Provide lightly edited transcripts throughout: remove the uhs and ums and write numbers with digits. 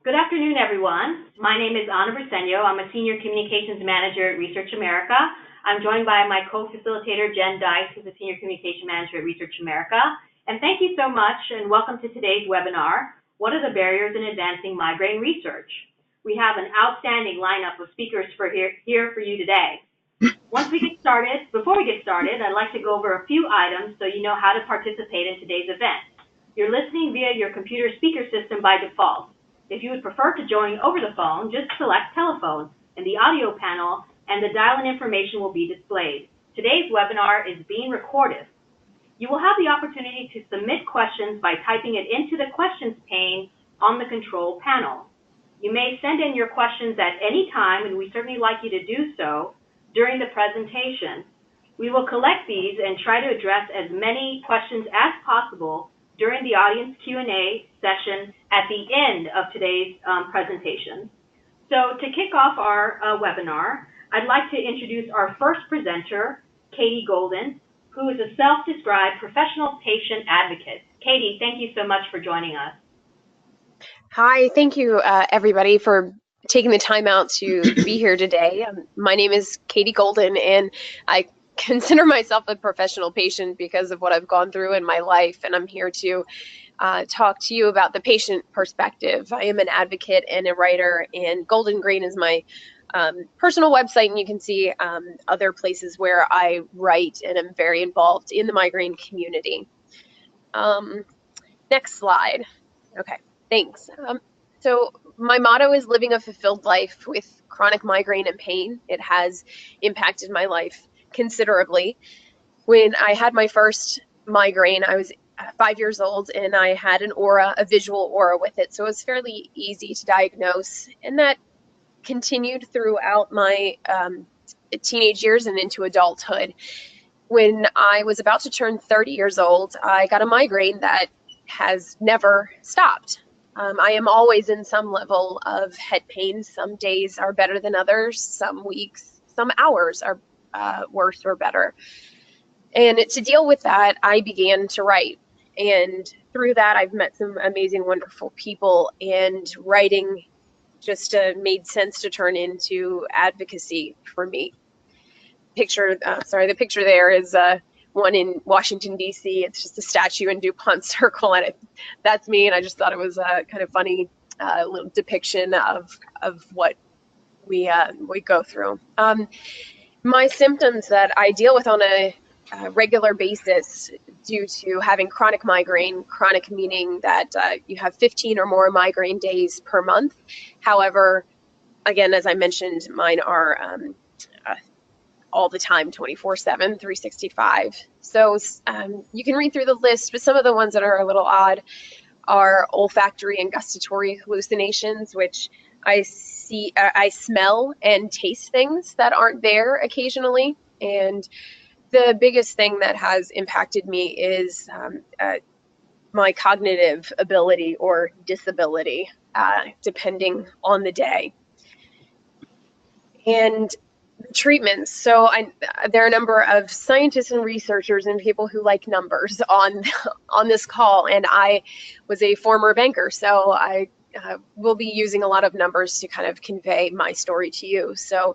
Good afternoon, everyone. My name is Ana Briseño. I'm a Senior Communications Manager at Research America. I'm joined by my co-facilitator, Jen Dice, who's a Senior Communication Manager at Research America. And thank you so much, and welcome to today's webinar, What are the Barriers in Advancing Migraine Research? We have an outstanding lineup of speakers here for you today. Before we get started, I'd like to go over a few items so you know how to participate in today's event. You're listening via your computer speaker system by default. If you would prefer to join over the phone, just select telephone in the audio panel and the dial-in information will be displayed. Today's webinar is being recorded. You will have the opportunity to submit questions by typing it into the questions pane on the control panel. You may send in your questions at any time, and we certainly like you to do so during the presentation. We will collect these and try to address as many questions as possible during the audience Q&A session at the end of today's presentation. So to kick off our webinar, I'd like to introduce our first presenter, Katie Golden, who is a self-described professional patient advocate. Katie, thank you so much for joining us. Hi, thank you everybody for taking the time out to be here today. My name is Katie Golden, and I consider myself a professional patient because of what I've gone through in my life, and I'm here to talk to you about the patient perspective. I am an advocate and a writer, and Golden Green is my personal website, and you can see other places where I write, and I'm very involved in the migraine community. Next slide. Okay, thanks. So my motto is living a fulfilled life with chronic migraine and pain. It has impacted my life considerably. When I had my first migraine, I was 5 years old, and I had an aura, a visual aura with it. So it was fairly easy to diagnose, and that continued throughout my teenage years and into adulthood. When I was about to turn 30 years old, I got a migraine that has never stopped. I am always in some level of head pain. Some days are better than others. Some weeks, some hours are worse or better. And to deal with that, I began to write. And through that, I've met some amazing, wonderful people, and writing just made sense to turn into advocacy for me. The picture there is one in Washington, D.C. It's just a statue in DuPont Circle, and that's me. And I just thought it was a kind of funny little depiction of what we go through. My symptoms that I deal with on a regular basis due to having chronic migraine, chronic meaning that you have 15 or more migraine days per month. However, again, as I mentioned, mine are all the time, 24/7, 365. So you can read through the list, but some of the ones that are a little odd are olfactory and gustatory hallucinations, which I smell and taste things that aren't there occasionally. And the biggest thing that has impacted me is my cognitive ability or disability, depending on the day. And treatments. So there are a number of scientists and researchers and people who like numbers on this call, and I was a former banker, so I will be using a lot of numbers to kind of convey my story to you. So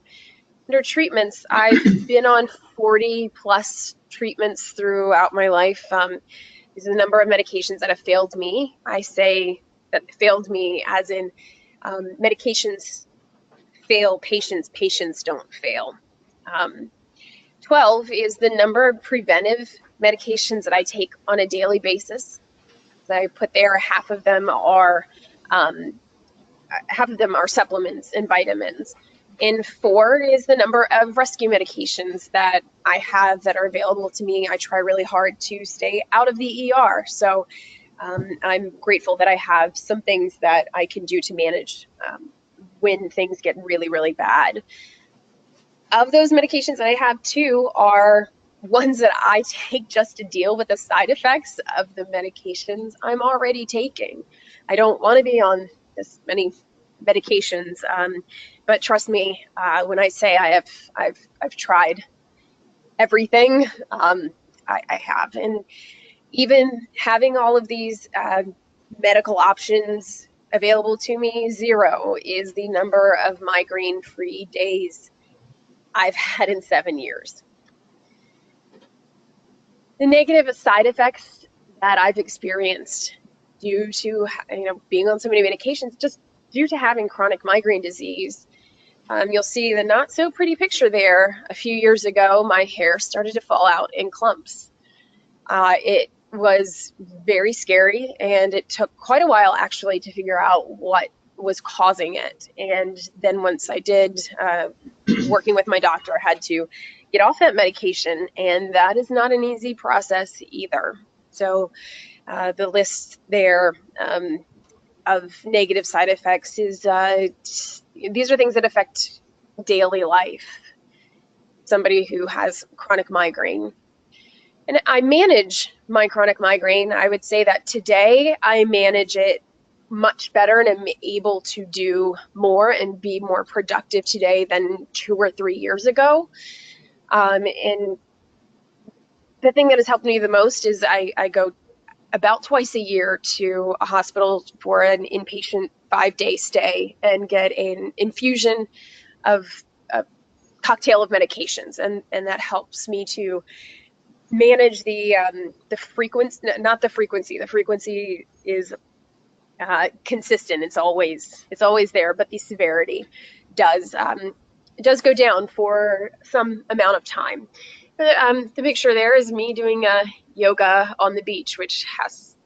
under treatments, I've been on 40 plus treatments throughout my life. There's a number of medications that have failed me. I say that failed me as in medications fail patients, patients don't fail. 12 is the number of preventive medications that I take on a daily basis. As I put there, half of them are supplements and vitamins. And 4 is the number of rescue medications that I have that are available to me. I try really hard to stay out of the ER. So I'm grateful that I have some things that I can do to manage when things get really, really bad. Of those medications that I have, 2 are ones that I take just to deal with the side effects of the medications I'm already taking. I don't want to be on this many medications, but trust me when I say I've tried everything. I have, and even having all of these medical options available to me. 0 is the number of migraine-free days I've had in 7 years. The negative side effects that I've experienced due to being on so many medications, just due to having chronic migraine disease. You'll see the not so pretty picture there. A few years ago, my hair started to fall out in clumps. It was very scary, and it took quite a while actually to figure out what was causing it. And then once I did, working with my doctor, I had to get off that medication, and that is not an easy process either. So the list there of negative side effects is these are things that affect daily life. Somebody who has chronic migraine. And I manage my chronic migraine. I would say that today I manage it much better and am able to do more and be more productive today than 2 or 3 years ago. And the thing that has helped me the most is I go about twice a year to a hospital for an inpatient 5-day stay and get an infusion of a cocktail of medications. And that helps me to manage the frequency, not the frequency. The frequency is consistent. It's always there, but the severity does go down for some amount of time. The picture there is me doing yoga on the beach, which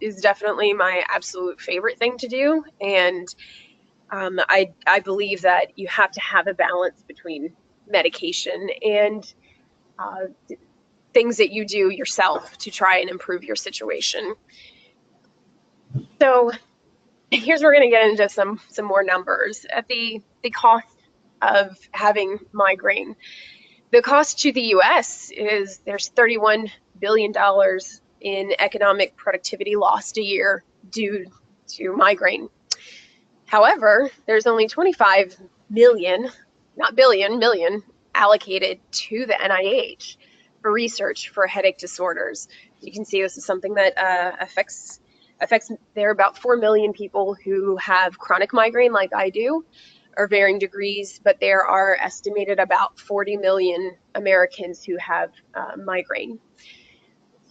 is definitely my absolute favorite thing to do. And I believe that you have to have a balance between medication and things that you do yourself to try and improve your situation. So here's where we're going to get into some more numbers. At the cost of having migraine. The cost to the U.S. is there's $31 billion in economic productivity lost a year due to migraine. However, there's only 25 million, not billion, million, allocated to the NIH for research for headache disorders. You can see this is something that affects there are about 4 million people who have chronic migraine like I do, or varying degrees, but there are estimated about 40 million Americans who have migraine.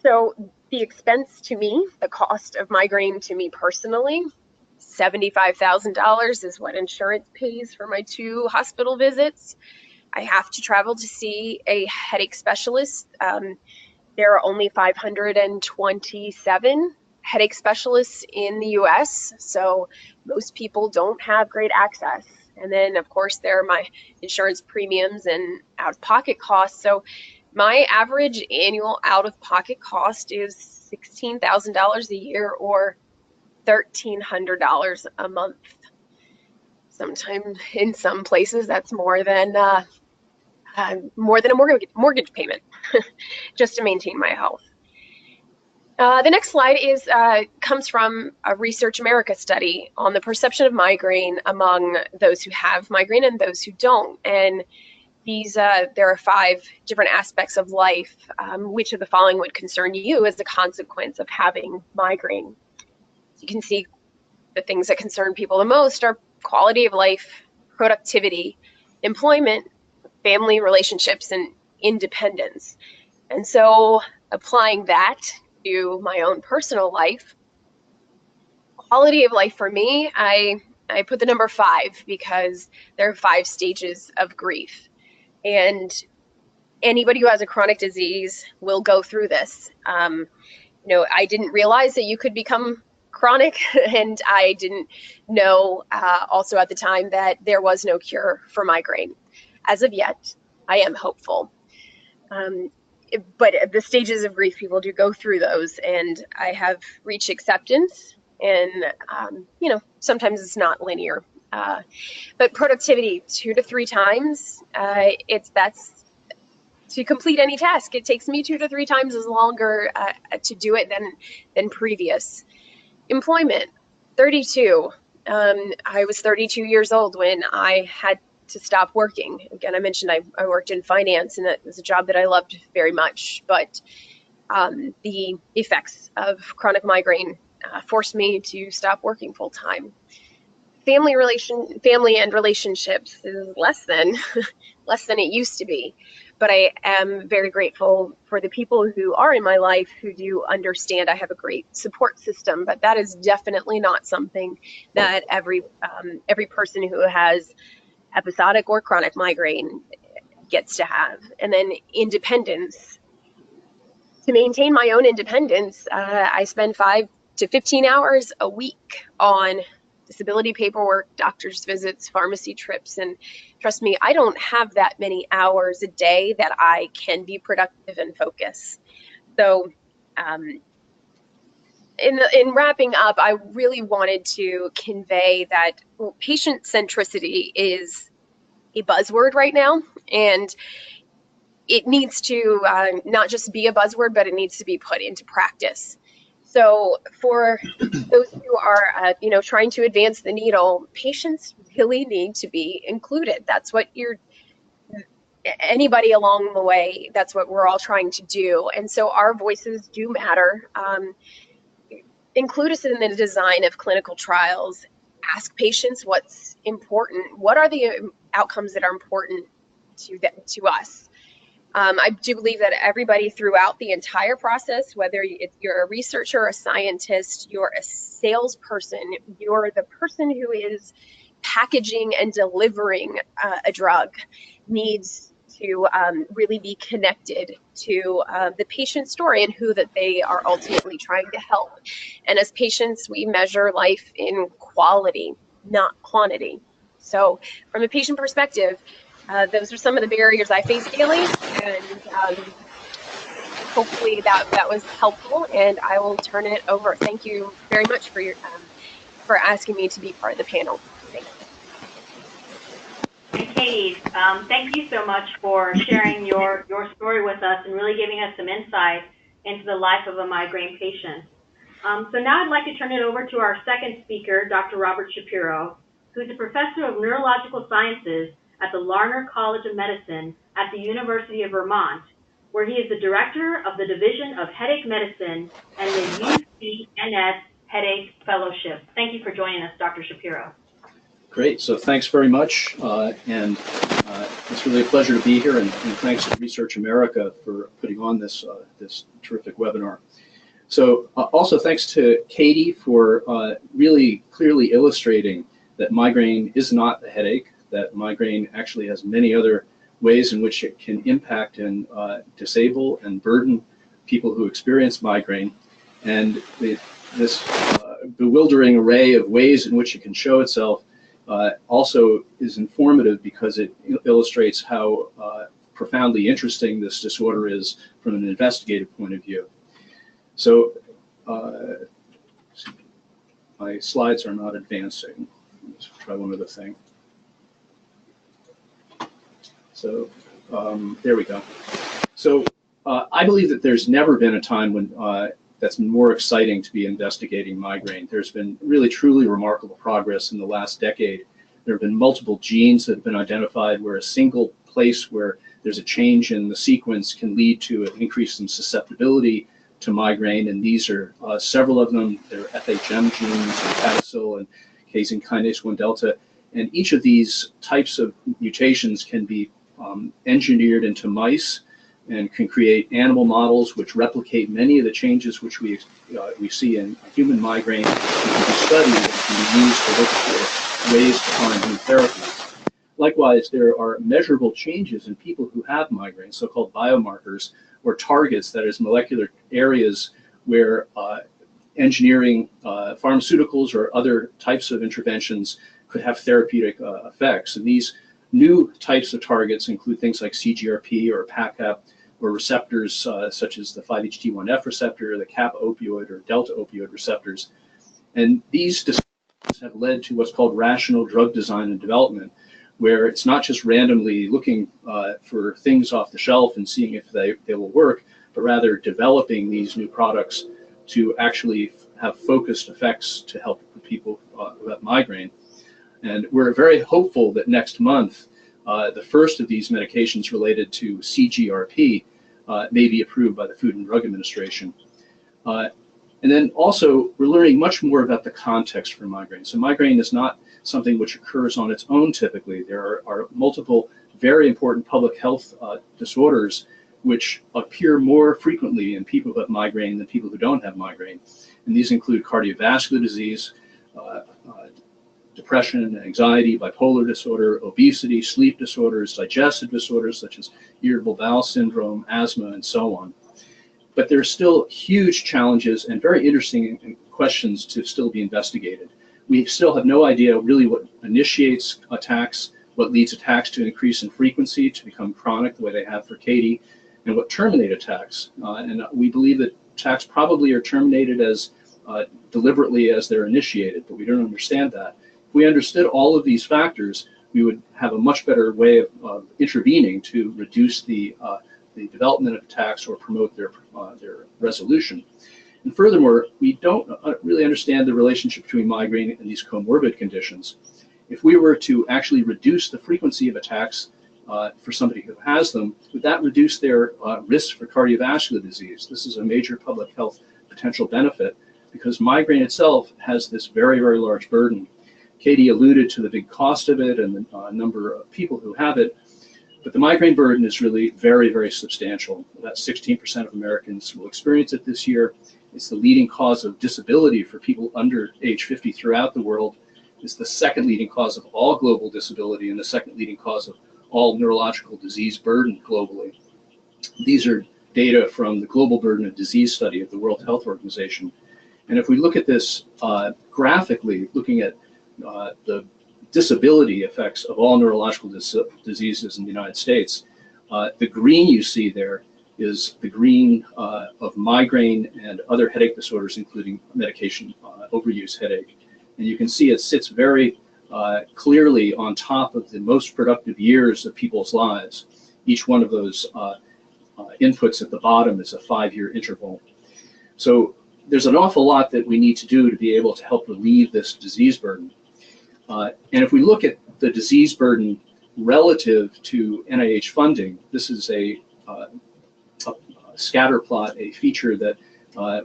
So the expense to me, the cost of migraine to me personally, $75,000 is what insurance pays for my 2 hospital visits. I have to travel to see a headache specialist. There are only 527 headache specialists in the US, so most people don't have great access. And then, of course, there are my insurance premiums and out-of-pocket costs. So my average annual out-of-pocket cost is $16,000 a year, or $1,300 a month. Sometimes in some places that's more than a mortgage payment just to maintain my health. The next slide comes from a Research America study on the perception of migraine among those who have migraine and those who don't. And there are 5 different aspects of life. Which of the following would concern you as a consequence of having migraine? You can see the things that concern people the most are quality of life, productivity, employment, family relationships, and independence. And so applying that to my own personal life, quality of life for me, I put the number 5 because there are 5 stages of grief. And anybody who has a chronic disease will go through this. I didn't realize that you could become chronic, and I didn't know also at the time that there was no cure for migraine. As of yet, I am hopeful. But the stages of grief, people do go through those, and I have reached acceptance, and sometimes it's not linear. But productivity, 2 to 3 times, that's to complete any task. It takes me 2 to 3 times as longer to do it than previous. Employment, 32. I was 32 years old when I had to stop working. Again, I mentioned I worked in finance, and that was a job that I loved very much, but the effects of chronic migraine forced me to stop working full time. family and relationships is less than less than it used to be. But I am very grateful for the people who are in my life who do understand I have a great support system. But that is definitely not something that every person who has episodic or chronic migraine gets to have. And then independence. To maintain my own independence, I spend 5 to 15 hours a week on disability paperwork, doctor's visits, pharmacy trips, and trust me, I don't have that many hours a day that I can be productive and focus. So in wrapping up, I really wanted to convey that patient centricity is a buzzword right now, and it needs to not just be a buzzword, but it needs to be put into practice. So for those who are, trying to advance the needle, patients really need to be included. That's what anybody along the way, that's what we're all trying to do. And so our voices do matter. Include us in the design of clinical trials. Ask patients what's important. What are the outcomes that are important to us? I do believe that everybody throughout the entire process, whether you're a researcher, a scientist, you're a salesperson, you're the person who is packaging and delivering a drug, needs to really be connected to the patient's story and who that they are ultimately trying to help. And as patients, we measure life in quality, not quantity. So from a patient perspective, those are some of the barriers I face daily, and hopefully that was helpful. And I will turn it over. Thank you very much for asking me to be part of the panel. Thanks. And Katie, thank you so much for sharing your story with us and really giving us some insight into the life of a migraine patient. So now I'd like to turn it over to our second speaker, Dr. Robert Shapiro, who's a professor of neurological sciences at the Larner College of Medicine at the University of Vermont, where he is the director of the Division of Headache Medicine and the UCNS Headache Fellowship. Thank you for joining us, Dr. Shapiro. Great, so thanks very much, and it's really a pleasure to be here, and thanks to Research America for putting on this terrific webinar. So also thanks to Katie for really clearly illustrating that migraine is not a headache, that migraine actually has many other ways in which it can impact and disable and burden people who experience migraine. And this bewildering array of ways in which it can show itself also is informative because it illustrates how profoundly interesting this disorder is from an investigative point of view. So my slides are not advancing. Let's try one other thing. So there we go. So I believe that there's never been a time when that's been more exciting to be investigating migraine. There's been really truly remarkable progress in the last decade. There have been multiple genes that have been identified where a single place where there's a change in the sequence can lead to an increase in susceptibility to migraine, and these are several of them. They're FHM genes, catecil and casein kinase 1 delta, and each of these types of mutations can be engineered into mice and can create animal models which replicate many of the changes which we see in human migraine, and can be studied and can be used to look for ways to find new therapies. Likewise, there are measurable changes in people who have migraine, so-called biomarkers, or targets, that is, molecular areas where engineering pharmaceuticals or other types of interventions could have therapeutic effects. And these new types of targets include things like CGRP or PACAP, or receptors such as the 5-HT1F receptor, the kappa opioid or delta opioid receptors. And these discoveries have led to what's called rational drug design and development, where it's not just randomly looking for things off the shelf and seeing if they will work, but rather developing these new products to actually have focused effects to help people who have migraine. And we're very hopeful that next month, the first of these medications related to CGRP may be approved by the Food and Drug Administration. And then also, we're learning much more about the context for migraine. So migraine is not something which occurs on its own typically. There are multiple very important public health disorders which appear more frequently in people who have migraine than people who don't have migraine. And these include cardiovascular disease, depression, anxiety, bipolar disorder, obesity, sleep disorders, digestive disorders such as irritable bowel syndrome, asthma, and so on. But there are still huge challenges and very interesting questions to still be investigated. We still have no idea really what initiates attacks, what leads attacks to increase in frequency, to become chronic the way they have for Katie, and what terminate attacks. And we believe that attacks probably are terminated as deliberately as they're initiated, but we don't understand that. If we understood all of these factors, we would have a much better way of intervening to reduce the development of attacks or promote their resolution. And furthermore, we don't really understand the relationship between migraine and these comorbid conditions. If we were to actually reduce the frequency of attacks for somebody who has them, would that reduce their risk for cardiovascular disease? This is a major public health potential benefit because migraine itself has this very, very large burden. Katie alluded to the big cost of it and the number of people who have it, but the migraine burden is really very, very substantial. About 16% of Americans will experience it this year. It's the leading cause of disability for people under age 50 throughout the world. It's the second leading cause of all global disability and the second leading cause of all neurological disease burden globally. These are data from the Global Burden of Disease study of the World Health Organization. And if we look at this graphically, looking at the disability effects of all neurological diseases in the United States, the green you see there is the green of migraine and other headache disorders, including medication overuse headache. And you can see it sits very clearly on top of the most productive years of people's lives. Each one of those inputs at the bottom is a 5-year interval. So there's an awful lot that we need to do to be able to help relieve this disease burden. And if we look at the disease burden relative to NIH funding, this is a scatter plot, a feature that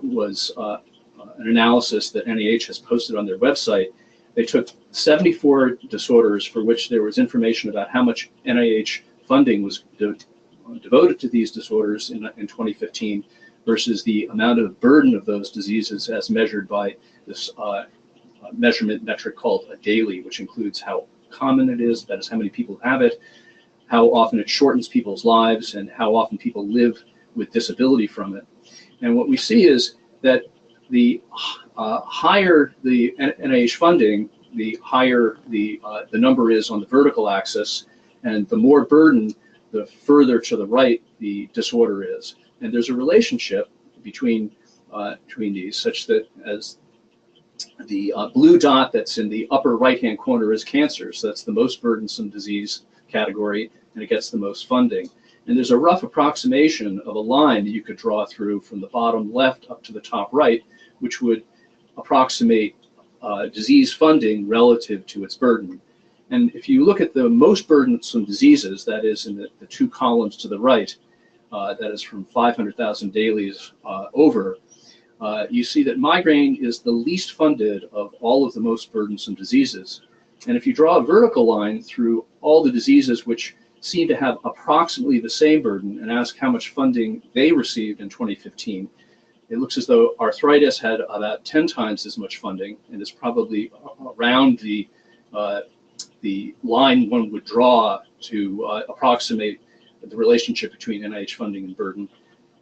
was an analysis that NIH has posted on their website. They took 74 disorders for which there was information about how much NIH funding was devoted to these disorders in 2015 versus the amount of burden of those diseases as measured by this measurement metric called a daily, which includes how common it is, that is how many people have it, how often it shortens people's lives, and how often people live with disability from it. And what we see is that the higher the NIH funding, the higher the number is on the vertical axis, and the more burden, the further to the right the disorder is. And there's a relationship between these, such that as the blue dot that's in the upper right-hand corner is cancer, so that's the most burdensome disease category, and it gets the most funding. And there's a rough approximation of a line that you could draw through from the bottom left up to the top right, which would approximate disease funding relative to its burden. And if you look at the most burdensome diseases, that is in the two columns to the right, that is from 500,000 dailies over, you see that migraine is the least funded of all of the most burdensome diseases. And if you draw a vertical line through all the diseases which seem to have approximately the same burden and ask how much funding they received in 2015, it looks as though arthritis had about 10 times as much funding, and is probably around the line one would draw to approximate the relationship between NIH funding and burden.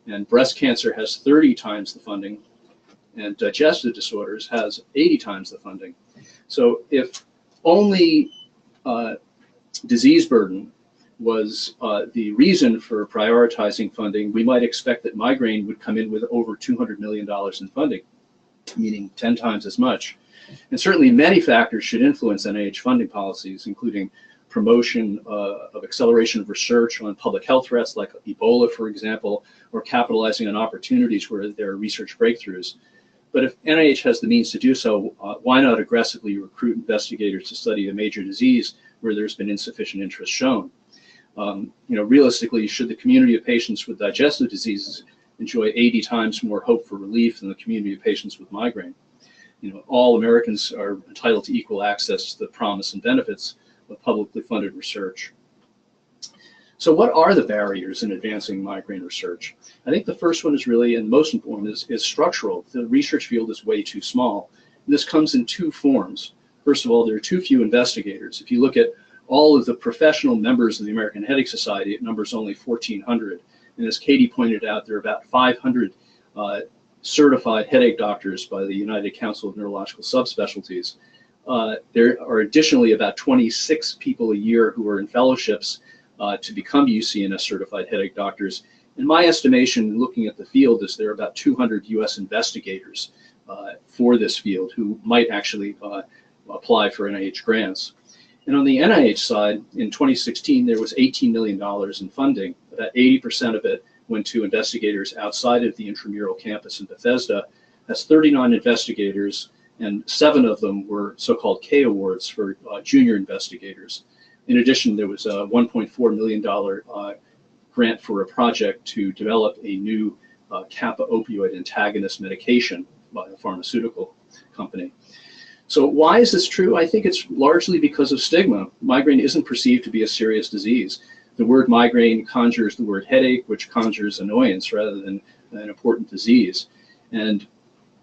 And breast cancer has 30 times the funding, and digestive disorders has 80 times the funding. So if only disease burden was the reason for prioritizing funding, we might expect that migraine would come in with over $200 million in funding, meaning 10 times as much. And certainly many factors should influence NIH funding policies, including promotion of acceleration of research on public health threats like Ebola, for example, or capitalizing on opportunities where there are research breakthroughs. But if NIH has the means to do so, why not aggressively recruit investigators to study a major disease where there's been insufficient interest shown? Realistically, should the community of patients with digestive diseases enjoy 80 times more hope for relief than the community of patients with migraine. You know, all Americans are entitled to equal access to the promise and benefits of publicly funded research. So what are the barriers in advancing migraine research? I think the first one is really, and most important, is structural. The research field is way too small. And this comes in two forms. First of all, there are too few investigators. If you look at all of the professional members of the American Headache Society, it numbers only 1,400. And as Katie pointed out, there are about 500 certified headache doctors by the United Council of Neurological Subspecialties. There are additionally about 26 people a year who are in fellowships to become UCNS certified headache doctors. And my estimation, looking at the field, is there are about 200 US investigators for this field who might actually apply for NIH grants. And on the NIH side, in 2016, there was $18 million in funding. About 80% of it went to investigators outside of the intramural campus in Bethesda. That's 39 investigators, and 7 of them were so-called K awards for junior investigators. In addition, there was a $1.4 million grant for a project to develop a new kappa opioid antagonist medication by a pharmaceutical company. So why is this true? I think it's largely because of stigma. Migraine isn't perceived to be a serious disease. The word migraine conjures the word headache, which conjures annoyance rather than an important disease. And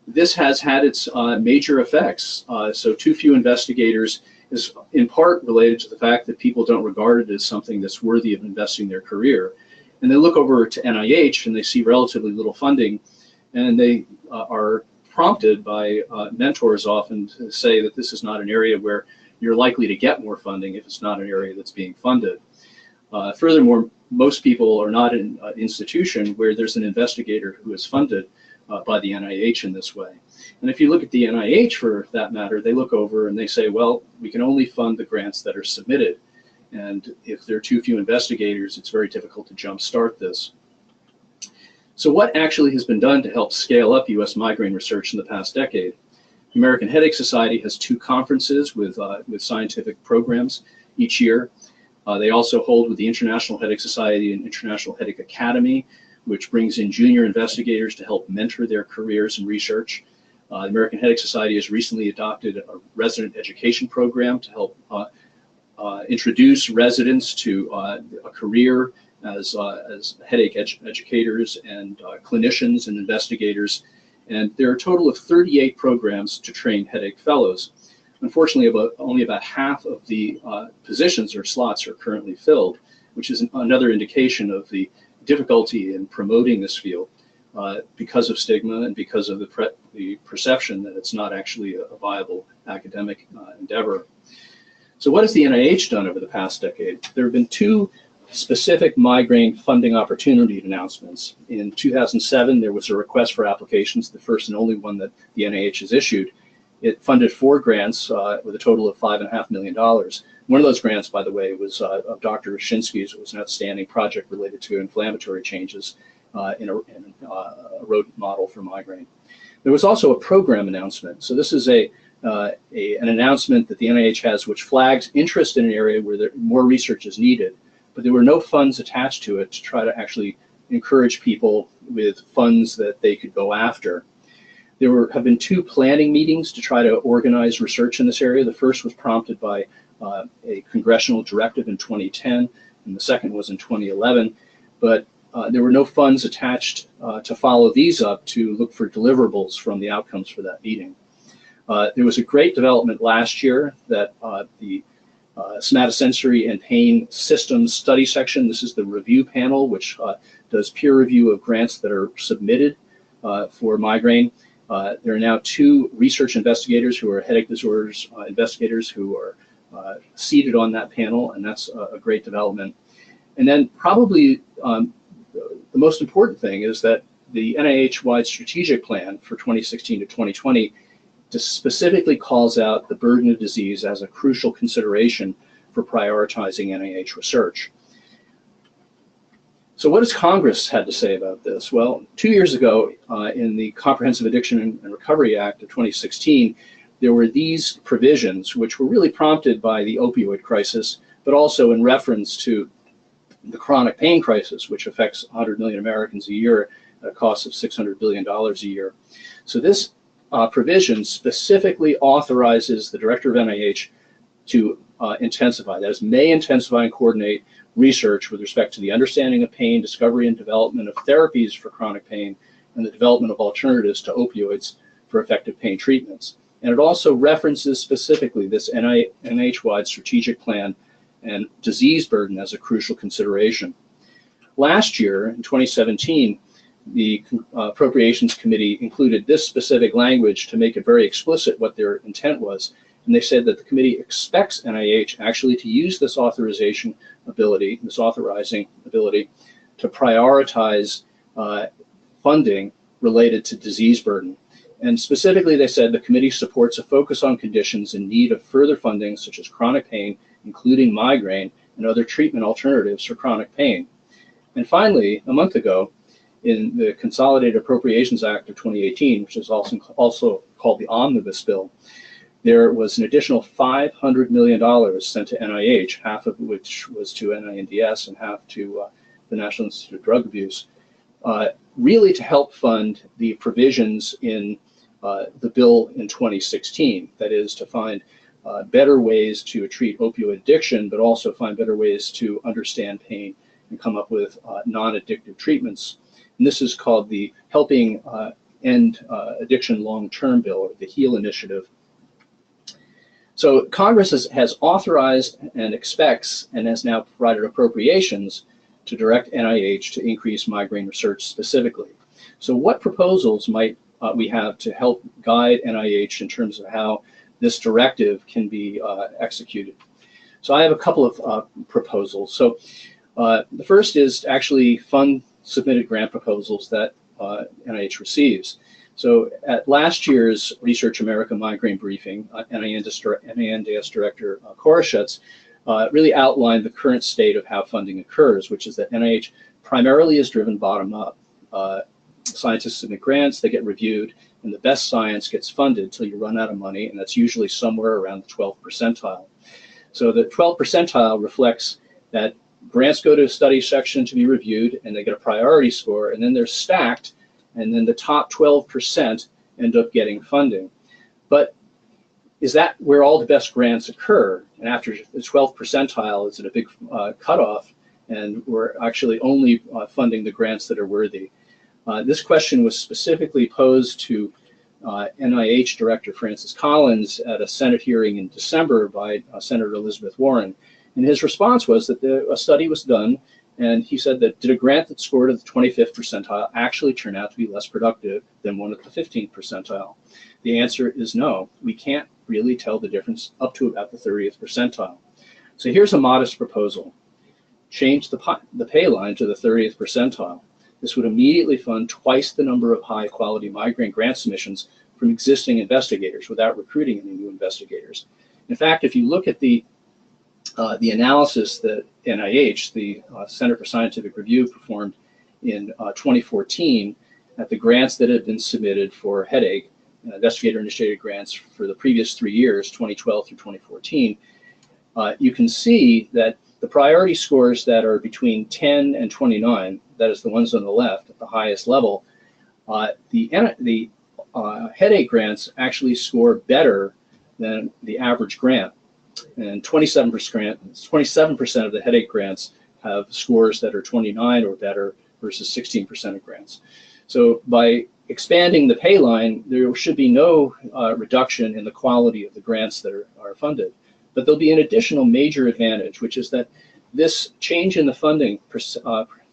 this has had its major effects. So too few investigators is in part related to the fact that people don't regard it as something that's worthy of investing their career. And they look over to NIH and they see relatively little funding, and they are prompted by mentors often to say that this is not an area where you're likely to get more funding if it's not an area that's being funded. Furthermore, most people are not in an institution where there's an investigator who is funded by the NIH in this way. And if you look at the NIH, for that matter, they look over and they say, well, we can only fund the grants that are submitted. And if there are too few investigators, it's very difficult to jumpstart this. So what actually has been done to help scale up US migraine research in the past decade? The American Headache Society has 2 conferences with scientific programs each year. They also hold with the International Headache Society and International Headache Academy, which brings in junior investigators to help mentor their careers in research. The American Headache Society has recently adopted a resident education program to help introduce residents to a career as headache educators and clinicians and investigators. And there are a total of 38 programs to train headache fellows. Unfortunately, only about half of the positions or slots are currently filled, which is another indication of the difficulty in promoting this field because of stigma and because of the perception that it's not actually a viable academic endeavor. So what has the NIH done over the past decade? There have been 2 specific migraine funding opportunity announcements. In 2007, there was a request for applications, the first and only one that the NIH has issued. It funded 4 grants with a total of $5.5 million. One of those grants, by the way, was of Dr. Osinski's. It was an outstanding project related to inflammatory changes in a rodent model for migraine. There was also a program announcement. So this is an announcement that the NIH has which flags interest in an area where more research is needed, but there were no funds attached to it to try to actually encourage people with funds that they could go after. There have been 2 planning meetings to try to organize research in this area. The first was prompted by a congressional directive in 2010, and the second was in 2011. But there were no funds attached to follow these up to look for deliverables from the outcomes for that meeting. There was a great development last year that the somatosensory and pain systems study section, this is the review panel, which does peer review of grants that are submitted for migraine. There are now 2 research investigators who are headache disorders investigators who are seated on that panel, and that's a great development. And then probably the most important thing is that the NIH-wide strategic plan for 2016 to 2020 specifically calls out the burden of disease as a crucial consideration for prioritizing NIH research. So what has Congress had to say about this? Well, 2 years ago, in the Comprehensive Addiction and Recovery Act of 2016, there were these provisions which were really prompted by the opioid crisis, but also in reference to the chronic pain crisis, which affects 100 million Americans a year at a cost of $600 billion a year. So this provision specifically authorizes the director of NIH to intensify, that is, may intensify and coordinate research with respect to the understanding of pain, discovery and development of therapies for chronic pain, and the development of alternatives to opioids for effective pain treatments. And it also references specifically this NIH-wide strategic plan and disease burden as a crucial consideration. Last year, in 2017, the Appropriations Committee included this specific language to make it very explicit what their intent was. And they said that the committee expects NIH actually to use this authorizing ability to prioritize funding related to disease burden. And specifically, they said the committee supports a focus on conditions in need of further funding, such as chronic pain, including migraine, and other treatment alternatives for chronic pain. And finally, a month ago, in the Consolidated Appropriations Act of 2018, which is also called the Omnibus Bill, there was an additional $500 million sent to NIH, half of which was to NINDS and half to the National Institute of Drug Abuse, really to help fund the provisions in the bill in 2016, that is to find better ways to treat opioid addiction, but also find better ways to understand pain and come up with non-addictive treatments. And this is called the Helping End Addiction Long-Term Bill, or the HEAL Initiative. So Congress has authorized and expects and has now provided appropriations to direct NIH to increase migraine research specifically. So what proposals might we have to help guide NIH in terms of how this directive can be executed? So I have a couple of proposals. So the first is to actually fund submitted grant proposals that NIH receives. So at last year's Research America Migraine Briefing, NINDS Director Koroshetz really outlined the current state of how funding occurs, which is that NIH primarily is driven bottom up. Scientists submit grants, they get reviewed, and the best science gets funded until you run out of money, and that's usually somewhere around the 12th percentile. So the 12th percentile reflects that grants go to a study section to be reviewed, and they get a priority score, and then they're stacked, and then the top 12% end up getting funding. But is that where all the best grants occur? And after the 12th percentile is at a big cutoff, and we're actually only funding the grants that are worthy. This question was specifically posed to NIH Director Francis Collins at a Senate hearing in December by Senator Elizabeth Warren. And his response was that a study was done, and he said that did a grant that scored at the 25th percentile actually turn out to be less productive than one at the 15th percentile? The answer is no. We can't really tell the difference up to about the 30th percentile. So here's a modest proposal. Change the pay line to the 30th percentile. This would immediately fund twice the number of high-quality migraine grant submissions from existing investigators without recruiting any new investigators. In fact, if you look at the analysis that NIH, the Center for Scientific Review, performed in 2014 at the grants that had been submitted for headache, investigator-initiated grants for the previous 3 years, 2012 through 2014, you can see that the priority scores that are between 10 and 29, that is the ones on the left at the highest level, the headache grants actually score better than the average grant. And 27% of the headache grants have scores that are 29 or better versus 16% of grants. So by expanding the pay line, there should be no reduction in the quality of the grants that are funded. But there'll be an additional major advantage, which is that this change in the funding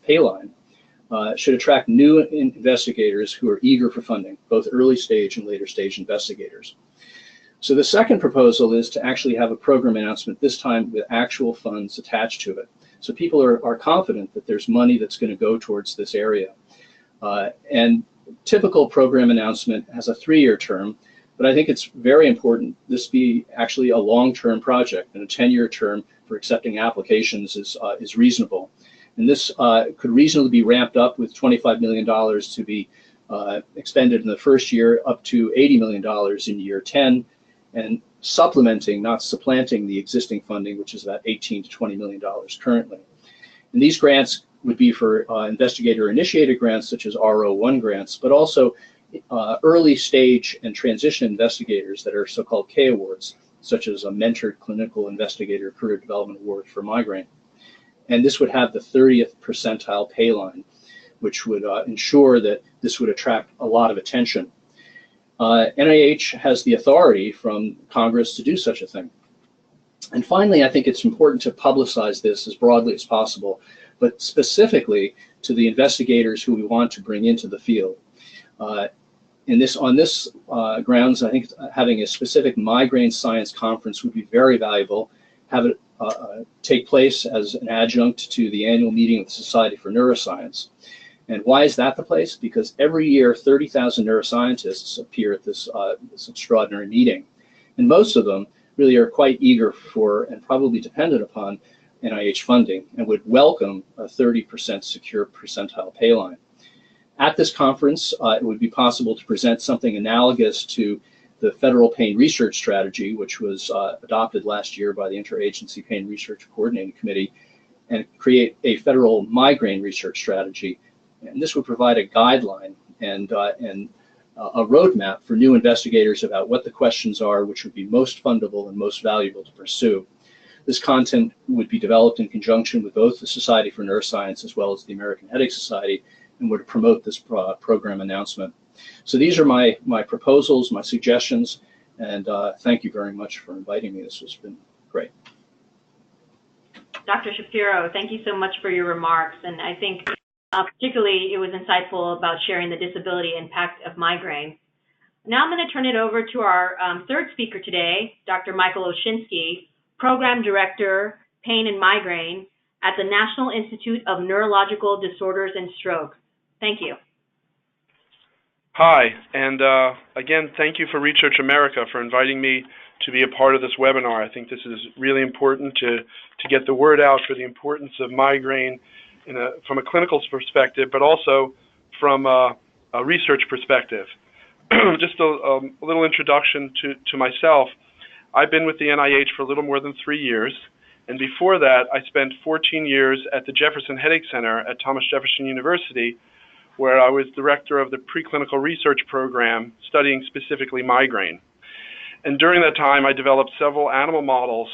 pay line should attract new investigators who are eager for funding, both early stage and later stage investigators. So the second proposal is to actually have a program announcement, this time with actual funds attached to it. So people are confident that there's money that's going to go towards this area. And typical program announcement has a 3-year term, but I think it's very important this be actually a long-term project, and a 10-year term for accepting applications is reasonable. And this could reasonably be ramped up with $25 million to be expended in the first year, up to $80 million in year 10, and supplementing, not supplanting, the existing funding, which is about $18 to $20 million currently. And these grants would be for investigator-initiated grants, such as R01 grants, but also early stage and transition investigators that are so-called K awards, such as a mentored clinical investigator career development award for migraine. And this would have the 30th percentile pay line, which would ensure that this would attract a lot of attention. NIH has the authority from Congress to do such a thing. And finally, I think it's important to publicize this as broadly as possible, but specifically to the investigators who we want to bring into the field. On this grounds, I think having a specific migraine science conference would be very valuable. Have it take place as an adjunct to the annual meeting of the Society for Neuroscience. And why is that the place? Because every year 30,000 neuroscientists appear at this extraordinary meeting. And most of them really are quite eager for and probably dependent upon NIH funding and would welcome a 30% secure percentile pay line. At this conference, it would be possible to present something analogous to the Federal Pain Research Strategy, which was adopted last year by the Interagency Pain Research Coordinating Committee, and create a federal migraine research strategy. And this would provide a guideline and a roadmap for new investigators about what the questions are which would be most fundable and most valuable to pursue. This content would be developed in conjunction with both the Society for Neuroscience as well as the American Headache Society, and would promote this program announcement. So these are my proposals, my suggestions, and thank you very much for inviting me. This has been great. Dr. Shapiro, thank you so much for your remarks, and I think particularly it was insightful about sharing the disability impact of migraine. Now I'm going to turn it over to our third speaker today, Dr. Michael Osinski, Program Director, Pain and Migraine at the National Institute of Neurological Disorders and Stroke. Thank you. Hi, and again, thank you for Research America for inviting me to be a part of this webinar. I think this is really important to get the word out for the importance of migraine from a clinical perspective, but also from a research perspective. Just a little introduction to myself. I've been with the NIH for a little more than 3 years, and before that, I spent 14 years at the Jefferson Headache Center at Thomas Jefferson University, where I was director of the preclinical research program studying specifically migraine. And during that time, I developed several animal models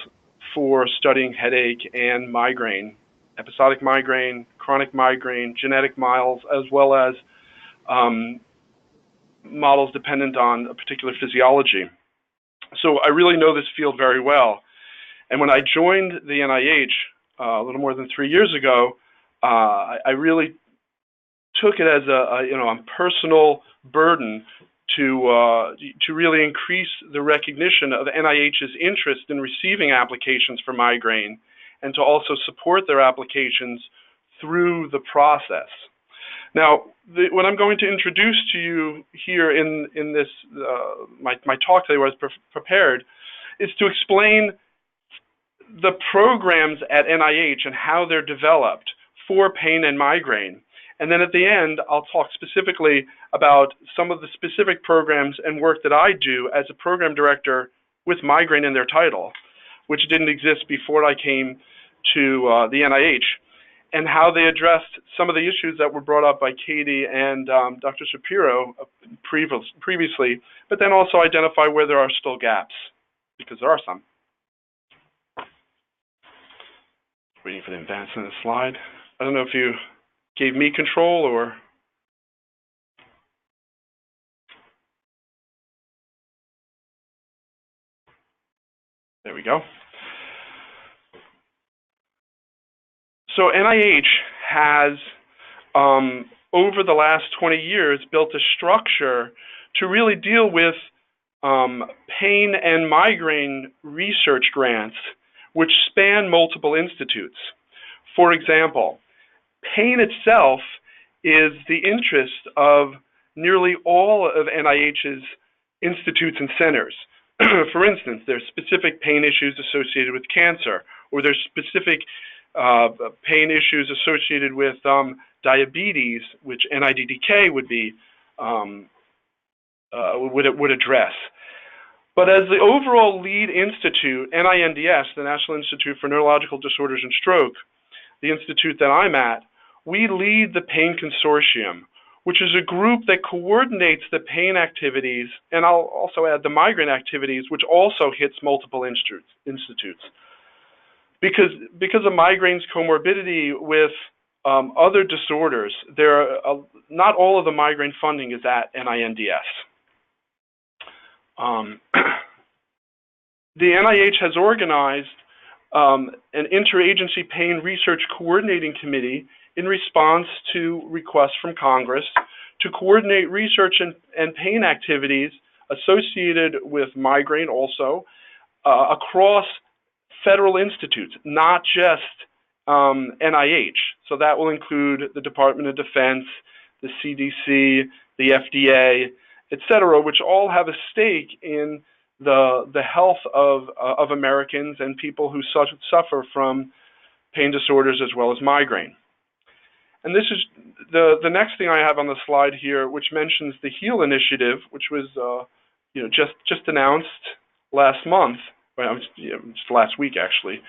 for studying headache and migraine, episodic migraine, chronic migraine, genetic models, as well as models dependent on a particular physiology. So I really know this field very well. And when I joined the NIH a little more than 3 years ago, I really took it as a personal burden to really increase the recognition of NIH's interest in receiving applications for migraine, and to also support their applications through the process. Now, what I'm going to introduce to you here in this my talk today, what I was prepared, is to explain the programs at NIH and how they're developed for pain and migraine. And then at the end, I'll talk specifically about some of the specific programs and work that I do as a program director with migraine in their title, which didn't exist before I came to the NIH, and how they addressed some of the issues that were brought up by Katie and Dr. Shapiro previously, but then also identify where there are still gaps, because there are some. Waiting for the advancement of the slide. I don't know if you gave me control or... There we go. So NIH has, over the last 20 years, built a structure to really deal with pain and migraine research grants, which span multiple institutes. For example, pain itself is the interest of nearly all of NIH's institutes and centers. For instance, there's specific pain issues associated with cancer, or there's specific pain issues associated with diabetes, which NIDDK would be would address. But as the overall lead institute, NINDS, the National Institute for Neurological Disorders and Stroke, the institute that I'm at, we lead the Pain Consortium, which is a group that coordinates the pain activities, and I'll also add the migraine activities, which also hits multiple institutes. Because of migraine's comorbidity with other disorders, not all of the migraine funding is at NINDS. The NIH has organized an interagency pain research coordinating committee in response to requests from Congress to coordinate research and pain activities associated with migraine also across federal institutes, not just NIH. So that will include the Department of Defense, the CDC, the FDA, et cetera, which all have a stake in the health of Americans and people who suffer from pain disorders as well as migraine. And this is the next thing I have on the slide here, which mentions the HEAL initiative, which was just announced last month, just last week actually,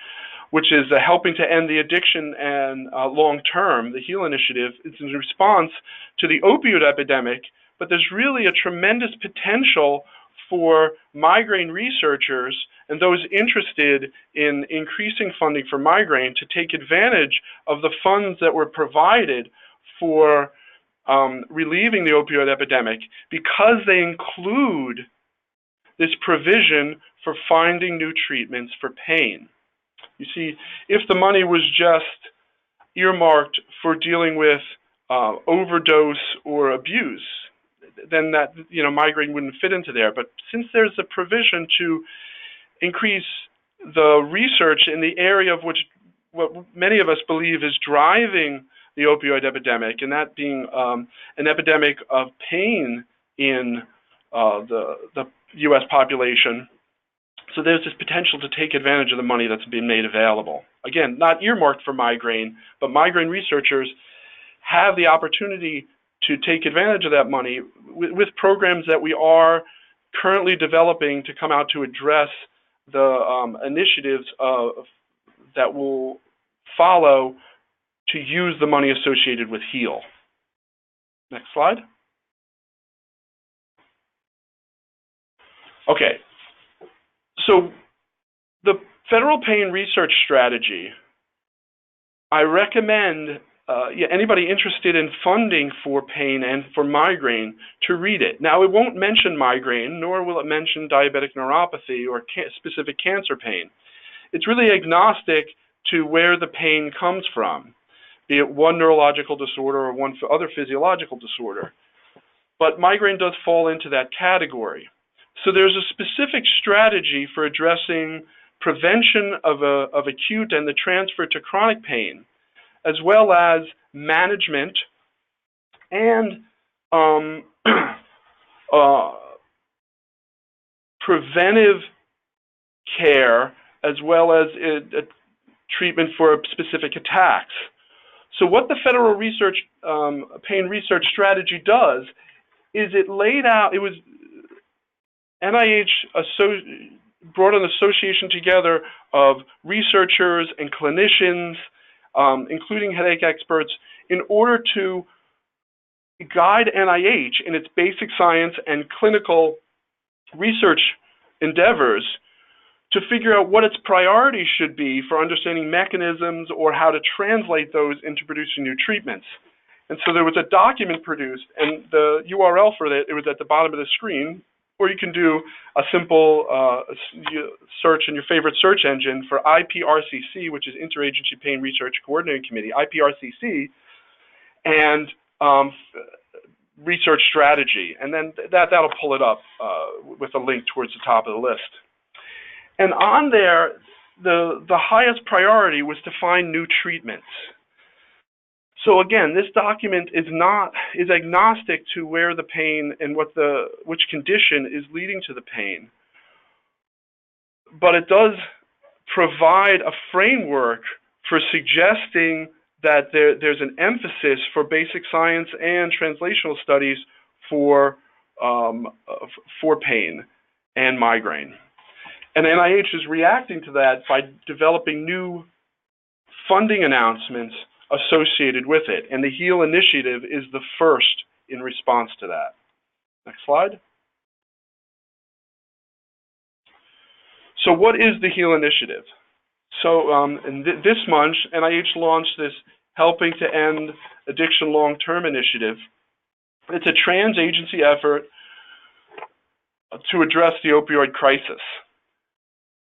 which is helping to end the addiction and long-term. The HEAL initiative is in response to the opioid epidemic, but there's really a tremendous potential for migraine researchers and those interested in increasing funding for migraine to take advantage of the funds that were provided for relieving the opioid epidemic, because they include this provision for finding new treatments for pain. You see, if the money was just earmarked for dealing with overdose or abuse, then that migraine wouldn't fit into there. But since there's a provision to increase the research in the area of which what many of us believe is driving the opioid epidemic, and that being an epidemic of pain in the U.S. population, so there's this potential to take advantage of the money that's been made available. Again, not earmarked for migraine, but migraine researchers have the opportunity to take advantage of that money with programs that we are currently developing to come out to address the initiatives that will follow to use the money associated with HEAL. Next slide. Okay, so the Federal Pain Research Strategy, I recommend anybody interested in funding for pain and for migraine to read it. Now, it won't mention migraine, nor will it mention diabetic neuropathy or specific cancer pain. It's really agnostic to where the pain comes from, be it one neurological disorder or one other physiological disorder. But migraine does fall into that category. So there's a specific strategy for addressing prevention of acute and the transfer to chronic pain, as well as management and preventive care, as well as treatment for specific attacks. So what the Federal Pain Research Strategy does is it laid out, it was NIH brought an association together of researchers and clinicians, including headache experts, in order to guide NIH in its basic science and clinical research endeavors to figure out what its priorities should be for understanding mechanisms or how to translate those into producing new treatments. And so there was a document produced, and the URL for it was at the bottom of the screen, or you can do a simple search in your favorite search engine for IPRCC, which is Interagency Pain Research Coordinating Committee, IPRCC, and research strategy. And then that'll pull it up with a link towards the top of the list. And on there, the highest priority was to find new treatments. So again, this document is agnostic to where the pain and which condition is leading to the pain, but it does provide a framework for suggesting that there's an emphasis for basic science and translational studies for pain and migraine. And NIH is reacting to that by developing new funding announcements associated with it. And the HEAL initiative is the first in response to that. Next slide. So what is the HEAL initiative? So this month, NIH launched this Helping to End Addiction Long-Term initiative. It's a trans-agency effort to address the opioid crisis.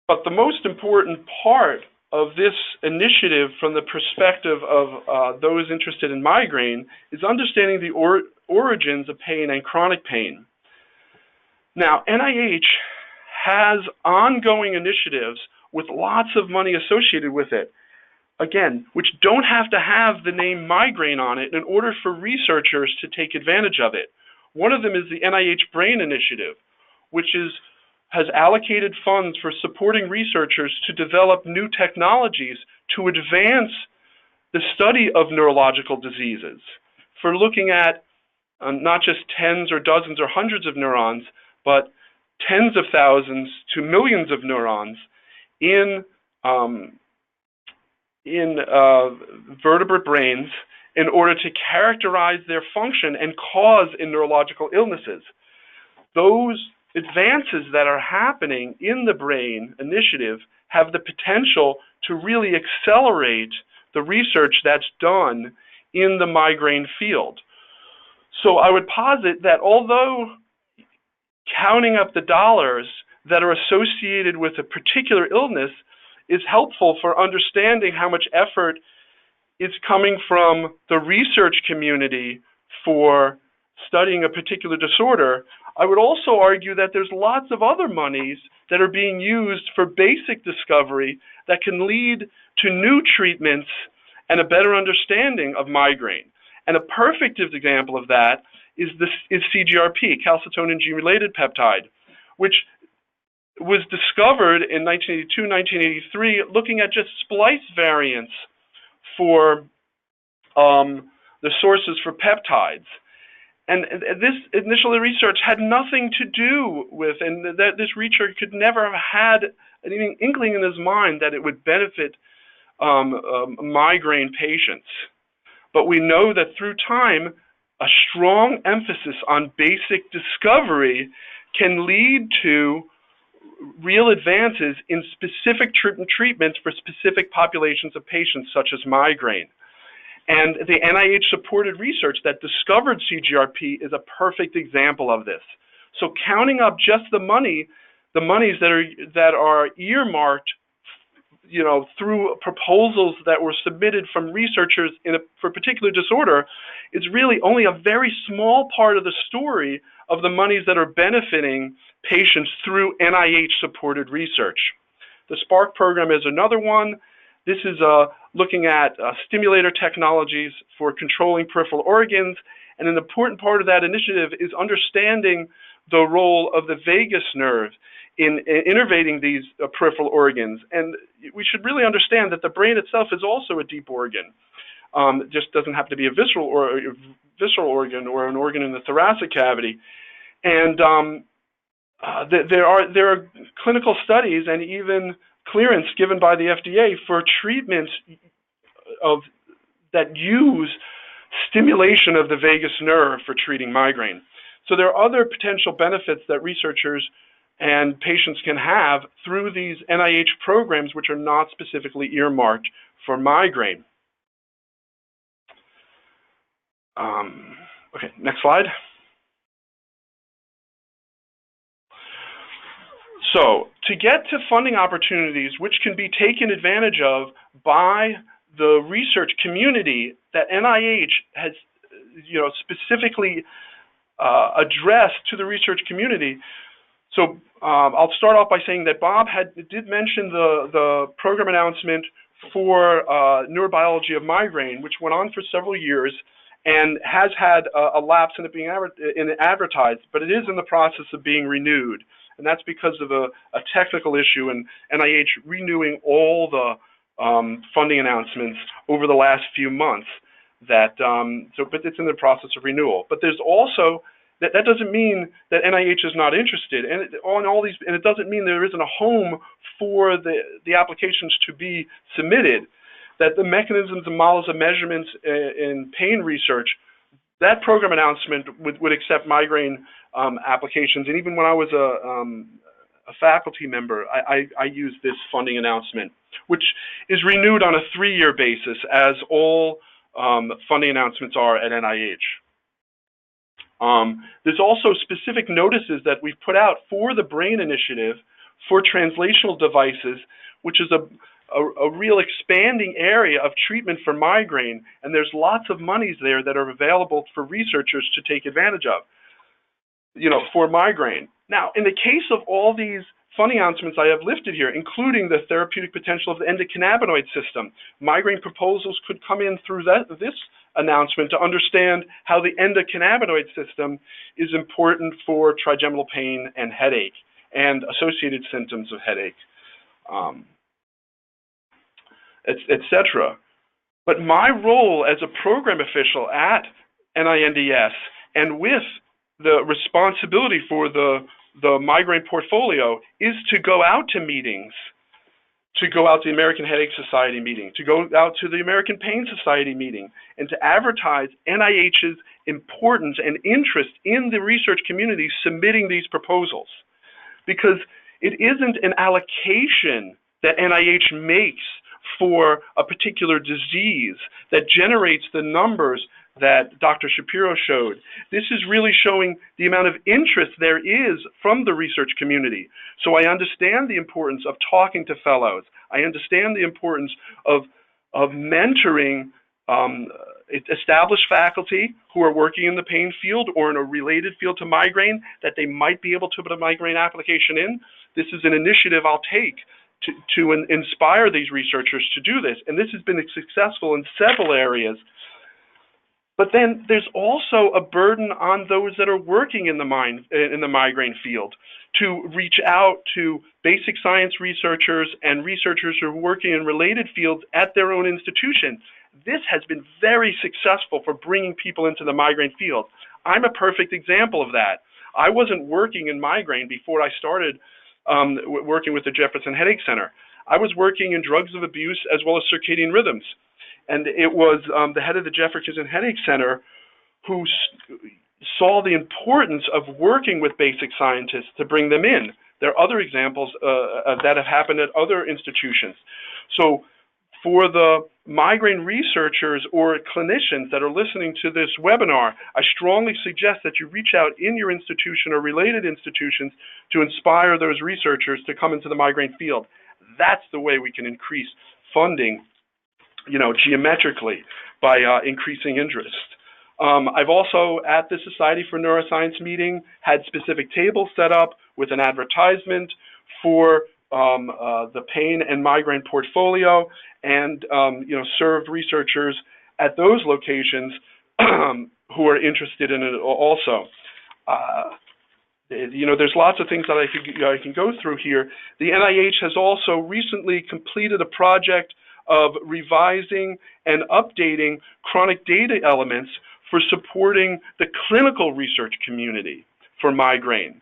But the most important part of this initiative from the perspective of those interested in migraine is understanding the origins of pain and chronic pain. Now, NIH has ongoing initiatives with lots of money associated with it, again, which don't have to have the name migraine on it in order for researchers to take advantage of it. One of them is the NIH Brain Initiative, which has allocated funds for supporting researchers to develop new technologies to advance the study of neurological diseases, for looking at not just tens or dozens or hundreds of neurons, but tens of thousands to millions of neurons in vertebrate brains in order to characterize their function and cause in neurological illnesses. Those advances that are happening in the Brain Initiative have the potential to really accelerate the research that's done in the migraine field. So I would posit that although counting up the dollars that are associated with a particular illness is helpful for understanding how much effort is coming from the research community for studying a particular disorder, I would also argue that there's lots of other monies that are being used for basic discovery that can lead to new treatments and a better understanding of migraine. And a perfect example of that is CGRP, calcitonin gene-related peptide, which was discovered in 1982, 1983, looking at just splice variants for the sources for peptides. And this initial research had nothing to do with, and that this researcher could never have had an inkling in his mind that it would benefit migraine patients. But we know that through time, a strong emphasis on basic discovery can lead to real advances in specific treatments for specific populations of patients, such as migraine. And the NIH-supported research that discovered CGRP is a perfect example of this. So counting up just the monies that are earmarked, through proposals that were submitted from researchers for a particular disorder, is really only a very small part of the story of the monies that are benefiting patients through NIH-supported research. The SPARK program is another one. This is looking at stimulator technologies for controlling peripheral organs, and an important part of that initiative is understanding the role of the vagus nerve in innervating these peripheral organs. And we should really understand that the brain itself is also a deep organ. It just doesn't have to be a visceral organ or an organ in the thoracic cavity. And there are clinical studies and even clearance given by the FDA for treatments that use stimulation of the vagus nerve for treating migraine. So there are other potential benefits that researchers and patients can have through these NIH programs, which are not specifically earmarked for migraine. Okay, next slide. So to get to funding opportunities which can be taken advantage of by the research community that NIH has specifically addressed to the research community. So I'll start off by saying that Bob did mention the program announcement for neurobiology of migraine, which went on for several years and has had a lapse in it being advertised, but it is in the process of being renewed. And that's because of a technical issue and NIH renewing all the funding announcements over the last few months. But it's in the process of renewal. But there's also that doesn't mean that NIH is not interested, and it doesn't mean there isn't a home for the applications to be submitted. that the mechanisms and models of measurements in pain research, that program announcement would accept migraine applications. And even when I was a faculty member, I used this funding announcement, which is renewed on a 3-year basis, as all funding announcements are at NIH. There's also specific notices that we've put out for the BRAIN initiative for translational devices, which is a real expanding area of treatment for migraine, and there's lots of monies there that are available for researchers to take advantage of, for migraine. Now, in the case of all these funding announcements I have listed here, including the therapeutic potential of the endocannabinoid system, migraine proposals could come in through this announcement to understand how the endocannabinoid system is important for trigeminal pain and headache and associated symptoms of headache, etc. But my role as a program official at NINDS, and with the responsibility for the migraine portfolio, is to go out to meetings, to go out to the American Headache Society meeting, to go out to the American Pain Society meeting, and to advertise NIH's importance and interest in the research community submitting these proposals. Because it isn't an allocation that NIH makes for a particular disease that generates the numbers that Dr. Shapiro showed. This is really showing the amount of interest there is from the research community. So I understand the importance of talking to fellows. I understand the importance of mentoring established faculty who are working in the pain field or in a related field to migraine that they might be able to put a migraine application in. This is an initiative I'll take to inspire these researchers to do this. And this has been successful in several areas. But then there's also a burden on those that are working in the migraine field to reach out to basic science researchers and researchers who are working in related fields at their own institution. This has been very successful for bringing people into the migraine field. I'm a perfect example of that. I wasn't working in migraine before I started working with the Jefferson Headache Center. I was working in drugs of abuse as well as circadian rhythms. And it was the head of the Jefferson Headache Center who saw the importance of working with basic scientists to bring them in. There are other examples that have happened at other institutions. So for the migraine researchers or clinicians that are listening to this webinar, I strongly suggest that you reach out in your institution or related institutions to inspire those researchers to come into the migraine field. That's the way we can increase funding, geometrically by increasing interest. I've also, at the Society for Neuroscience meeting, had specific tables set up with an advertisement for the pain and migraine portfolio, and served researchers at those locations who are interested in it also. There's lots of things that I can go through here. The NIH has also recently completed a project of revising and updating chronic data elements for supporting the clinical research community for migraine,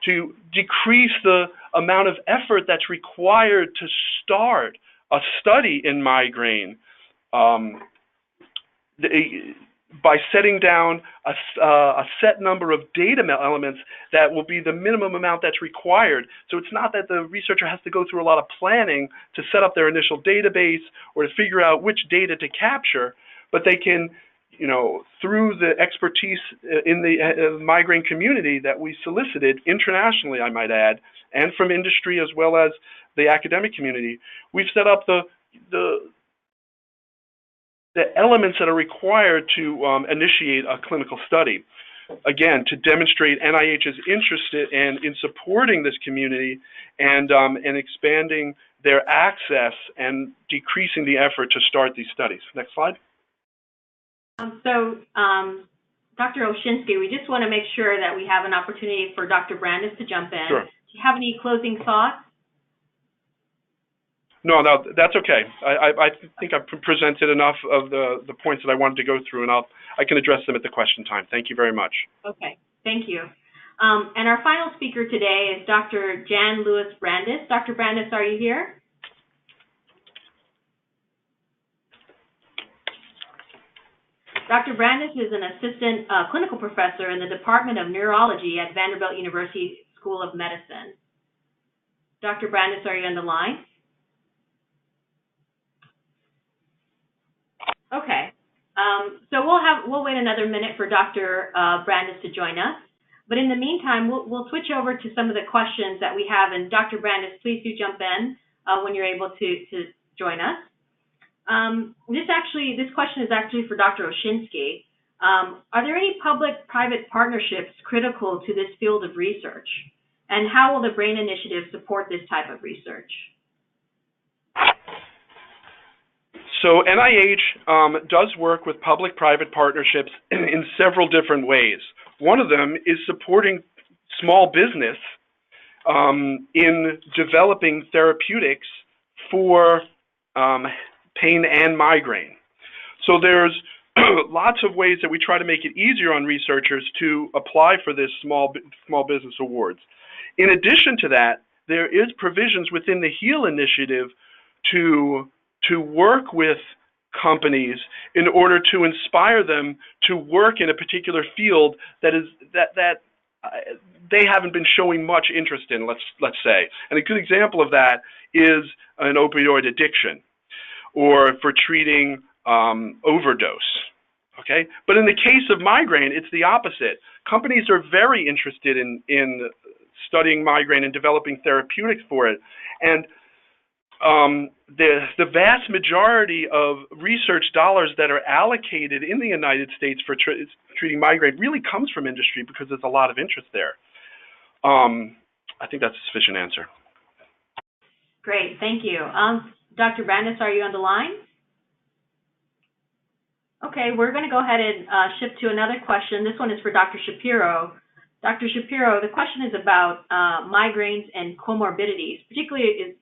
to decrease the amount of effort that's required to start a study in migraine by setting down a set number of data elements that will be the minimum amount that's required. So it's not that the researcher has to go through a lot of planning to set up their initial database or to figure out which data to capture, but they can, through the expertise in the migraine community that we solicited internationally, I might add, and from industry as well as the academic community, we've set up the elements that are required to initiate a clinical study. Again, to demonstrate NIH's interest in supporting this community and expanding their access and decreasing the effort to start these studies. Next slide. Dr. Osinski, we just want to make sure that we have an opportunity for Dr. Brandis to jump in. Sure. Do you have any closing thoughts? No, that's okay. I think I've presented enough of the points that I wanted to go through, and I can address them at the question time. Thank you very much. Okay, thank you. And our final speaker today is Dr. Jan Lewis Brandis. Dr. Brandis, are you here? Dr. Brandis is an assistant clinical professor in the Department of Neurology at Vanderbilt University School of Medicine. Dr. Brandis, are you on the line? Okay. So we'll wait another minute for Dr. Brandis to join us. But in the meantime, we'll switch over to some of the questions that we have. And Dr. Brandis, please do jump in when you're able to join us. This question is actually for Dr. Osinski. Are there any public-private partnerships critical to this field of research? And how will the BRAIN Initiative support this type of research? So NIH does work with public-private partnerships in several different ways. One of them is supporting small business in developing therapeutics for pain and migraine. So there's lots of ways that we try to make it easier on researchers to apply for this small business awards. In addition to that, there is provisions within the HEAL initiative to work with companies in order to inspire them to work in a particular field that they haven't been showing much interest in, let's say. And a good example of that is an opioid addiction or for treating overdose. Okay? But in the case of migraine, it's the opposite. Companies are very interested in studying migraine and developing therapeutics for it. And the vast majority of research dollars that are allocated in the United States for treating migraine really comes from industry because there's a lot of interest there. I think that's a sufficient answer. Great, thank you. Dr. Brandis, are you on the line? Okay, we're going to go ahead and shift to another question. This one is for Dr. Shapiro. Dr. Shapiro, the question is about migraines and comorbidities, particularly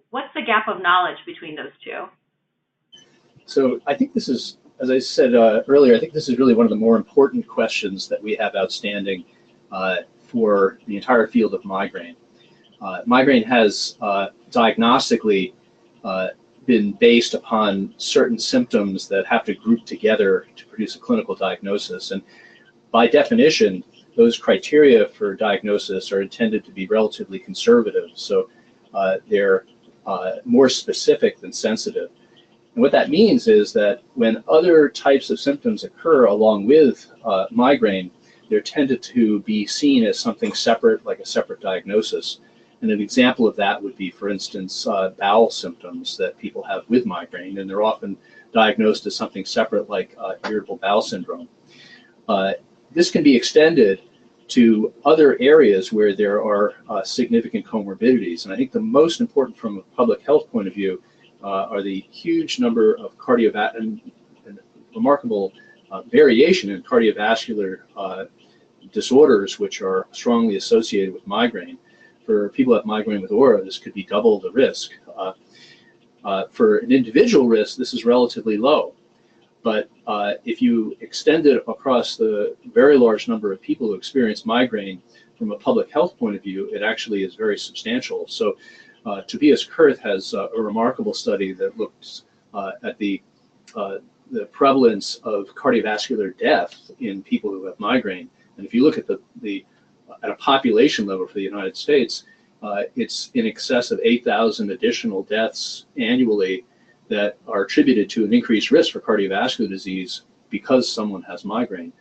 what's the gap of knowledge between those two? So I think this is, as I said earlier, I think this is really one of the more important questions that we have outstanding for the entire field of migraine. Migraine has diagnostically been based upon certain symptoms that have to group together to produce a clinical diagnosis. And by definition, those criteria for diagnosis are intended to be relatively conservative. So they're more specific than sensitive. And what that means is that when other types of symptoms occur along with migraine, they're tended to be seen as something separate, like a separate diagnosis. And an example of that would be, for instance, bowel symptoms that people have with migraine, and they're often diagnosed as something separate, like irritable bowel syndrome. This can be extended to other areas where there are significant comorbidities. And I think the most important from a public health point of view are the huge number of and remarkable variation in cardiovascular disorders which are strongly associated with migraine. For people who have migraine with aura, this could be double the risk. For an individual risk, this is relatively low. But if you extend it across the very large number of people who experience migraine from a public health point of view, it actually is very substantial. So Tobias Kurth has a remarkable study that looks at the prevalence of cardiovascular death in people who have migraine. And if you look at at a population level for the United States, it's in excess of 8,000 additional deaths annually that are attributed to an increased risk for cardiovascular disease because someone has migraine.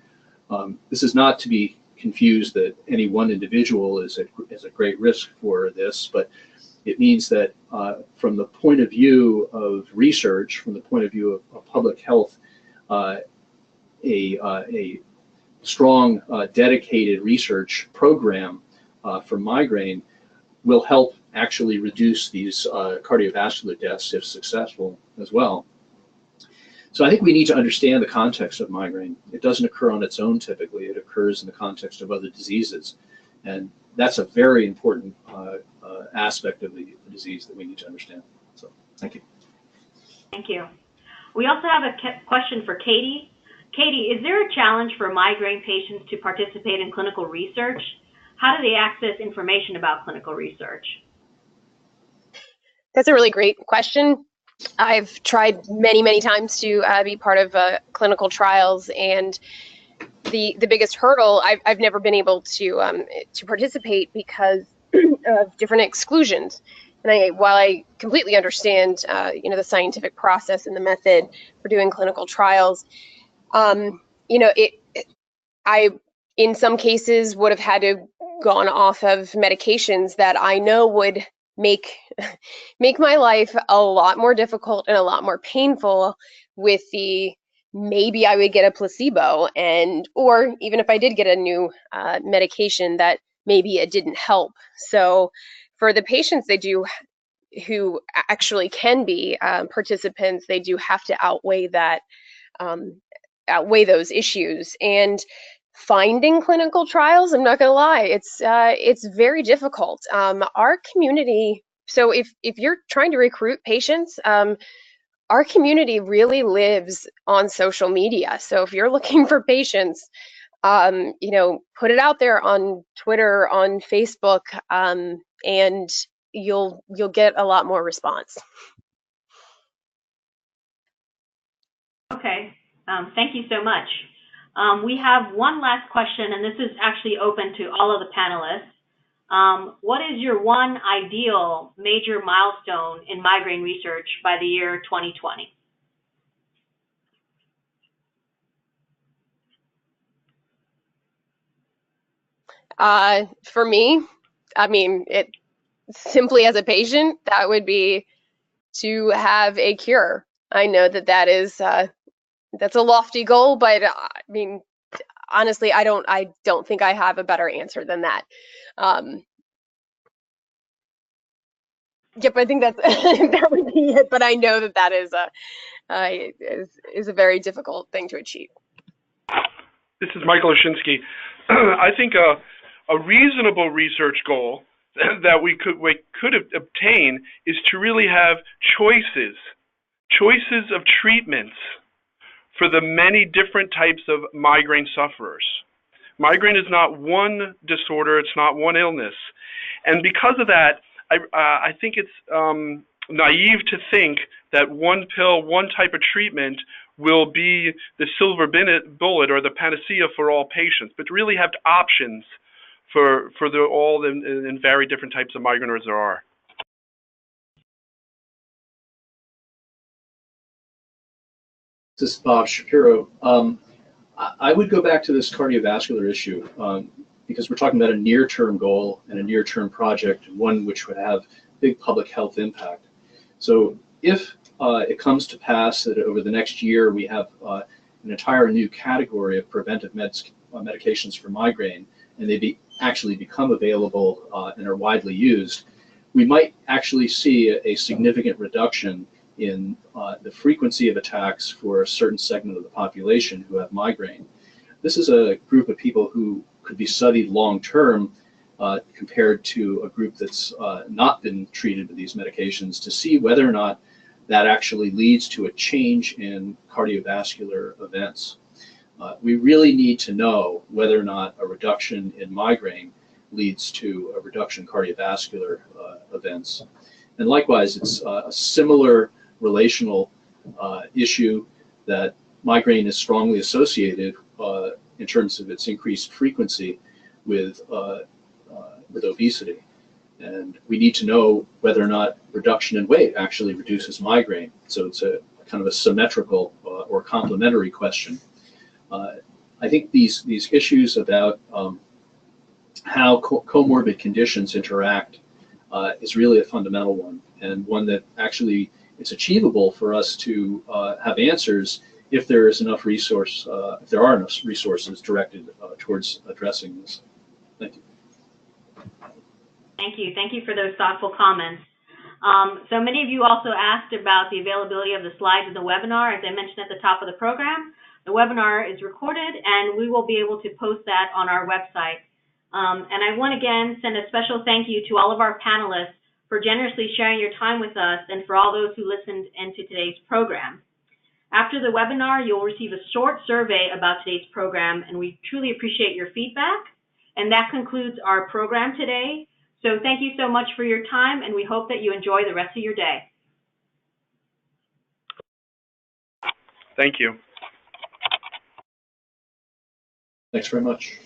This is not to be confused that any one individual is at great risk for this, but it means that from the point of view of research, from the point of view of public health, a strong, dedicated research program for migraine will help actually reduce these cardiovascular deaths if successful as well. So I think we need to understand the context of migraine. It doesn't occur on its own typically. It occurs in the context of other diseases. And that's a very important aspect of the disease that we need to understand. So thank you. Thank you. We also have a question for Katie. Katie, is there a challenge for migraine patients to participate in clinical research? How do they access information about clinical research? That's a really great question. I've tried many, many times to be part of clinical trials, and the biggest hurdle, I've never been able to participate because of different exclusions. And while I completely understand, the scientific process and the method for doing clinical trials, I, in some cases, would have had to gone off of medications that I know would make my life a lot more difficult and a lot more painful with the maybe I would get a placebo, or even if I did get a new medication, that maybe it didn't help. So for the patients who actually can be participants, they do have to outweigh those issues. And finding clinical trials, I'm not going to lie, it's very difficult. Our community, so if you're trying to recruit patients, our community really lives on social media. So if you're looking for patients, put it out there on Twitter, on Facebook, and you'll get a lot more response. Okay, thank you so much. We have one last question, and this is actually open to all of the panelists. What is your one ideal major milestone in migraine research by the year 2020? For me, I mean, simply as a patient, that would be to have a cure. I know that's a lofty goal, but I mean, honestly, I don't think I have a better answer than that. Yep, I think that's that would be it. But I know that is a very difficult thing to achieve. This is Michael Osinski. I think a reasonable research goal that we could obtain is to really have choices of treatments for the many different types of migraine sufferers. Migraine is not one disorder, it's not one illness. And because of that, I think it's naive to think that one pill, one type of treatment will be the silver bullet or the panacea for all patients, but really have options for all in very different types of migraine as there are. This is Bob Shapiro. I would go back to this cardiovascular issue because we're talking about a near-term goal and a near-term project, one which would have big public health impact. So if it comes to pass that over the next year we have an entire new category of preventive medications for migraine, and they actually become available and are widely used, we might actually see a significant reduction in the frequency of attacks for a certain segment of the population who have migraine. This is a group of people who could be studied long-term compared to a group that's not been treated with these medications to see whether or not that actually leads to a change in cardiovascular events. We really need to know whether or not a reduction in migraine leads to a reduction in cardiovascular events. And likewise, it's a similar relational issue that migraine is strongly associated in terms of its increased frequency with obesity. And we need to know whether or not reduction in weight actually reduces migraine. So it's a kind of a symmetrical or complementary question. I think these issues about how comorbid conditions interact is really a fundamental one, and one that actually it's achievable for us to have answers if there is enough resource, if there are enough resources directed towards addressing this. Thank you. Thank you. Thank you for those thoughtful comments. So many of you also asked about the availability of the slides in the webinar. As I mentioned at the top of the program, the webinar is recorded and we will be able to post that on our website. And I want to again send a special thank you to all of our panelists for generously sharing your time with us and for all those who listened into today's program. After the webinar, you'll receive a short survey about today's program, and we truly appreciate your feedback. And that concludes our program today. So thank you so much for your time, and we hope that you enjoy the rest of your day. Thank you. Thanks very much.